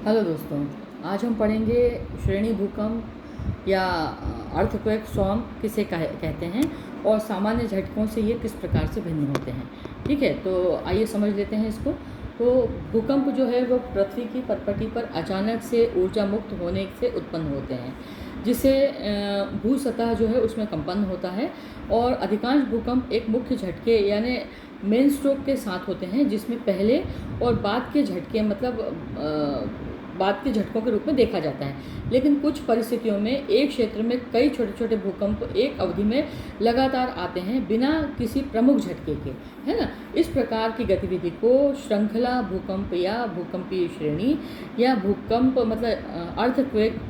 Hello दोस्तों, आज हम पढ़ेंगे श्रेणी भूकंप या अर्थक्वेक स्टॉर्म किसे कहते हैं और सामान्य झटकों से ये किस प्रकार से भिन्न होते हैं। ठीक है, तो आइए समझ लेते हैं इसको। तो भूकंप जो है वो पृथ्वी की परपटी पर अचानक से ऊर्जा मुक्त होने से उत्पन्न होते हैं, जिससे भू सतह जो है उसमें कंपन होता है। और अधिकांश भूकंप एक मुख्य झटके यानी मेन स्ट्रोक के साथ होते हैं, जिसमें पहले और बाद के झटके बाद के झटकों के रूप में देखा जाता है। लेकिन कुछ परिस्थितियों में एक क्षेत्र में कई छोटे छोटे भूकंप एक अवधि में लगातार आते हैं बिना किसी प्रमुख झटके के, है ना। इस प्रकार की गतिविधि को श्रृंखला भूकंप या भूकंपीय श्रेणी या भूकंप मतलब अर्थक्वेक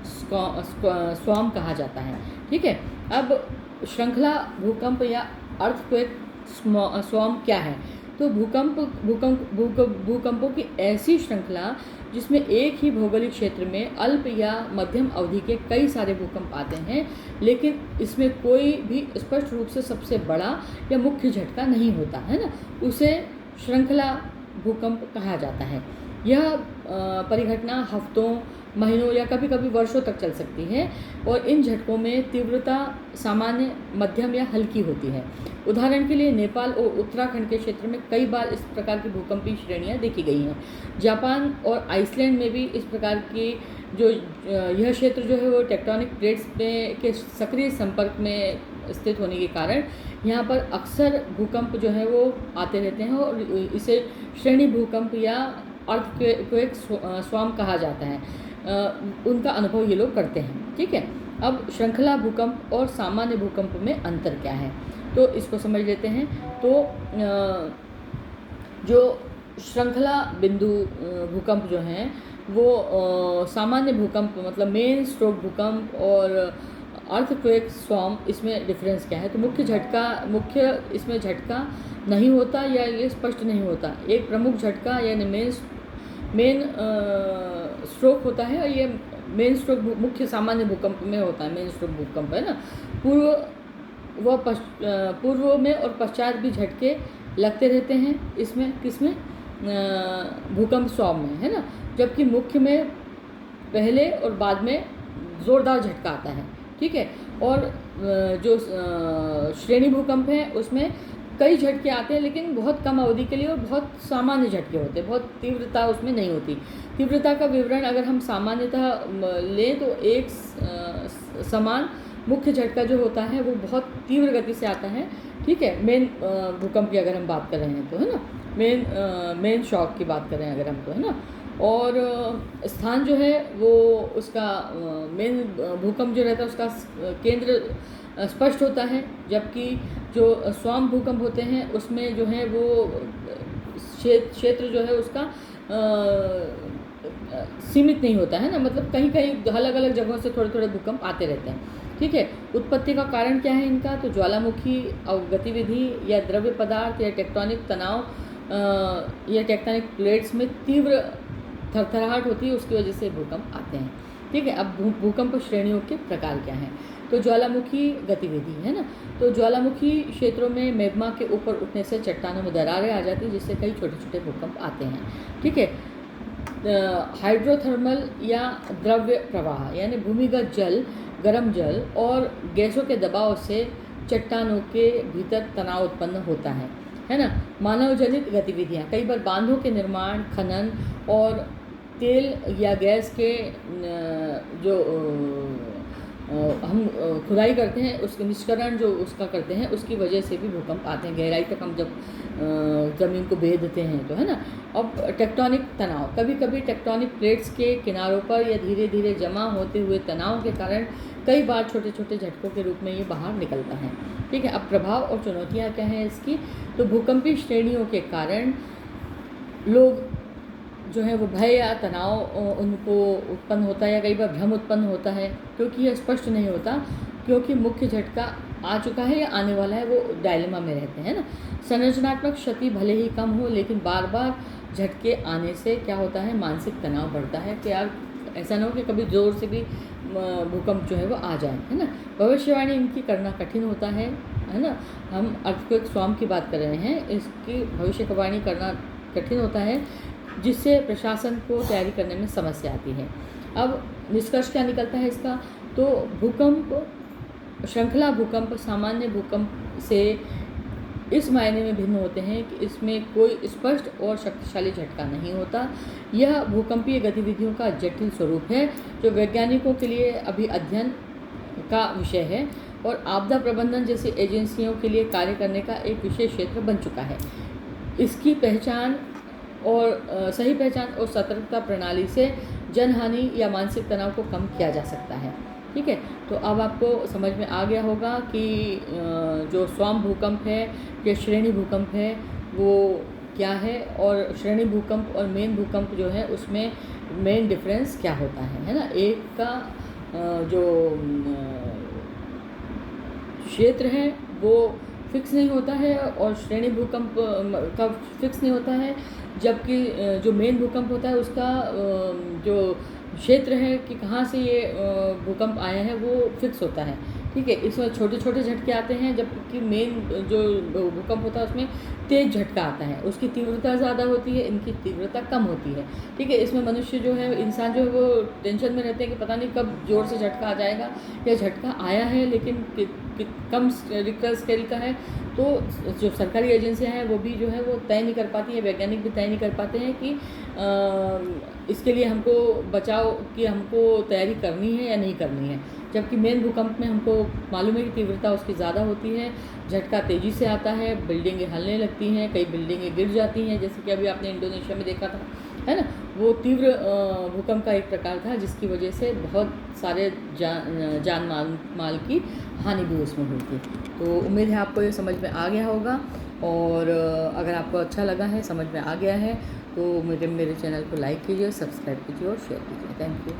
स्टॉर्म कहा जाता है। ठीक है, अब श्रृंखला भूकंप या अर्थक्वेक स्टॉर्म क्या है। तो भूकंपों की ऐसी श्रृंखला जिसमें एक ही भौगोलिक क्षेत्र में अल्प या मध्यम अवधि के कई सारे भूकंप आते हैं, लेकिन इसमें कोई भी स्पष्ट रूप से सबसे बड़ा या मुख्य झटका नहीं होता है ना, उसे श्रृंखला भूकंप कहा जाता है। यह परिघटना हफ्तों, महीनों या कभी कभी वर्षों तक चल सकती है और इन झटकों में तीव्रता सामान्य, मध्यम या हल्की होती है। उदाहरण के लिए नेपाल और उत्तराखंड के क्षेत्र में कई बार इस प्रकार की भूकंपीय श्रेणियां देखी गई हैं। जापान और आइसलैंड में भी इस प्रकार की यह क्षेत्र जो है वो टेक्टोनिक प्लेट्स के सक्रिय संपर्क में स्थित होने के कारण यहाँ पर अक्सर भूकंप जो है वो आते रहते हैं और इसे श्रेणी भूकंप या अर्थक्वेक स्टॉर्म कहा जाता है। उनका अनुभव ये लोग करते हैं। ठीक है, अब श्रृंखला भूकंप और सामान्य भूकंप में अंतर क्या है, तो इसको समझ लेते हैं। तो जो श्रृंखला बिंदु भूकंप जो हैं वो सामान्य भूकंप मतलब मेन स्ट्रोक भूकंप और अर्थक्वेक स्टॉर्म, इसमें डिफरेंस क्या है। तो मुख्य इसमें झटका नहीं होता या ये स्पष्ट नहीं होता। एक प्रमुख झटका यानी मेन स्ट्रोक होता है और ये मेन स्ट्रोक मुख्य सामान्य भूकंप में होता है। मेन स्ट्रोक भूकंप है ना, पूर्व में और पश्चात भी झटके लगते रहते हैं इसमें, किसमें, भूकंप स्टॉर्म में, है ना। जबकि मुख्य में पहले और बाद में ज़ोरदार झटका आता है। ठीक है, और जो श्रेणी भूकंप है उसमें कई झटके आते हैं लेकिन बहुत कम अवधि के लिए और बहुत सामान्य झटके होते हैं, बहुत तीव्रता उसमें नहीं होती। तीव्रता का विवरण अगर हम सामान्यतः लें तो एक समान मुख्य झटका जो होता है वो बहुत तीव्र गति से आता है। ठीक है, मेन भूकंप की अगर हम बात कर रहे हैं तो, है ना, मेन शॉक की बात कर रहे हैं अगर हम तो, है ना। और स्थान जो है वो उसका मेन भूकंप जो रहता है उसका केंद्र स्पष्ट होता है, जबकि जो स्टॉर्म भूकंप होते हैं उसमें जो है वो क्षेत्र जो है उसका सीमित नहीं होता है ना, मतलब कहीं कहीं अलग अलग जगहों से थोड़े थोड़े भूकंप आते रहते हैं। ठीक है, उत्पत्ति का कारण क्या है इनका, तो ज्वालामुखी गतिविधि या द्रव्य पदार्थ या टेक्टोनिक तनाव या टेक्टोनिक प्लेट्स में तीव्र थरथराहट होती है, उसकी वजह से भूकंप आते हैं। ठीक है, अब भूकंप श्रेणियों के प्रकार क्या हैं। तो ज्वालामुखी गतिविधि, है ना, तो ज्वालामुखी क्षेत्रों में मैग्मा के ऊपर उठने से चट्टानों में दरारें आ जाती हैं, जिससे कई छोटे छोटे भूकंप आते हैं। ठीक है, हाइड्रोथर्मल या द्रव्य प्रवाह यानी भूमिगत जल, गर्म जल और गैसों के दबाव से चट्टानों के भीतर तनाव उत्पन्न होता है ना। मानव जनित गतिविधियाँ, कई बार बांधों के निर्माण, खनन और तेल या गैस के जो हम खुदाई करते हैं उसके निष्करण जो उसका करते हैं उसकी वजह से भी भूकंप आते हैं। गहराई तक हम जब ज़मीन को बेधते हैं तो, है ना। अब टेक्टोनिक तनाव, कभी कभी टेक्टोनिक प्लेट्स के किनारों पर या धीरे धीरे जमा होते हुए तनाव के कारण कई बार छोटे छोटे झटकों के रूप में ये बाहर निकलता है। ठीक है, अब प्रभाव और चुनौतियाँ क्या हैं इसकी। तो भूकंपीय श्रेणियों के कारण लोग जो है वो भय या तनाव उनको उत्पन्न होता है या कई बार भ्रम उत्पन्न होता है, क्योंकि यह स्पष्ट नहीं होता, क्योंकि मुख्य झटका आ चुका है या आने वाला है, वो डायलेमा में रहते हैं ना। संरचनात्मक क्षति भले ही कम हो, लेकिन बार बार झटके आने से क्या होता है, मानसिक तनाव बढ़ता है कि यार ऐसा ना हो कि कभी ज़ोर से भी भूकंप जो है वो आ जाए, है ना। भविष्यवाणी इनकी करना कठिन होता है ना। हम अर्थक्वेक स्टॉर्म की बात कर रहे हैं, इसकी भविष्यवाणी करना कठिन होता है जिससे प्रशासन को तैयारी करने में समस्या आती है। अब निष्कर्ष क्या निकलता है इसका? तो भूकंप, श्रृंखला भूकंप सामान्य भूकंप से इस मायने में भिन्न होते हैं कि इसमें कोई स्पष्ट और शक्तिशाली झटका नहीं होता। यह भूकंपीय गतिविधियों का जटिल स्वरूप है जो वैज्ञानिकों के लिए अभी अध्ययन का विषय है और आपदा प्रबंधन जैसी एजेंसियों के लिए कार्य करने का एक विशेष क्षेत्र बन चुका है। इसकी पहचान और सही पहचान और सतर्कता प्रणाली से जनहानि या मानसिक तनाव को कम किया जा सकता है। ठीक है, तो अब आपको समझ में आ गया होगा कि जो स्वाम भूकंप है या श्रेणी भूकंप है वो क्या है, और श्रेणी भूकंप और मेन भूकंप जो है उसमें मेन डिफरेंस क्या होता है ना। एक का जो क्षेत्र है वो फिक्स नहीं होता है और श्रेणी भूकंप का फिक्स नहीं होता है, जबकि जो मेन भूकंप होता है उसका जो क्षेत्र है कि कहाँ से ये भूकंप आया है वो फिक्स होता है। ठीक है, इसमें छोटे छोटे झटके आते हैं, जबकि मेन जो भूकंप होता है उसमें तेज़ झटका आता है, उसकी तीव्रता ज़्यादा होती है, इनकी तीव्रता कम होती है। ठीक है, इसमें मनुष्य जो है, इंसान जो है वो टेंशन में रहते हैं कि पता नहीं कब ज़ोर से झटका आ जाएगा, या झटका आया है लेकिन कम रिक्टर स्केल का है। तो जो सरकारी एजेंसियां हैं वो भी जो है वो तय नहीं कर पाती हैं, वैज्ञानिक भी तय नहीं कर पाते हैं कि इसके लिए हमको बचाव की हमको तैयारी करनी है या नहीं करनी है। जबकि मेन भूकंप में हमको मालूम है कि तीव्रता उसकी ज़्यादा होती है, झटका तेज़ी से आता है, बिल्डिंगें हिलने लगती हैं, कई बिल्डिंगें गिर जाती हैं, जैसे कि अभी आपने इंडोनेशिया में देखा था, है ना। वो तीव्र भूकंप का एक प्रकार था जिसकी वजह से बहुत सारे जान माल की हानि भी उसमें हुई थी। तो उम्मीद है आपको ये समझ में आ गया होगा, और अगर आपको अच्छा लगा है, समझ में आ गया है, तो मेरे चैनल को लाइक कीजिए, सब्सक्राइब कीजिए और शेयर कीजिए। Thank you.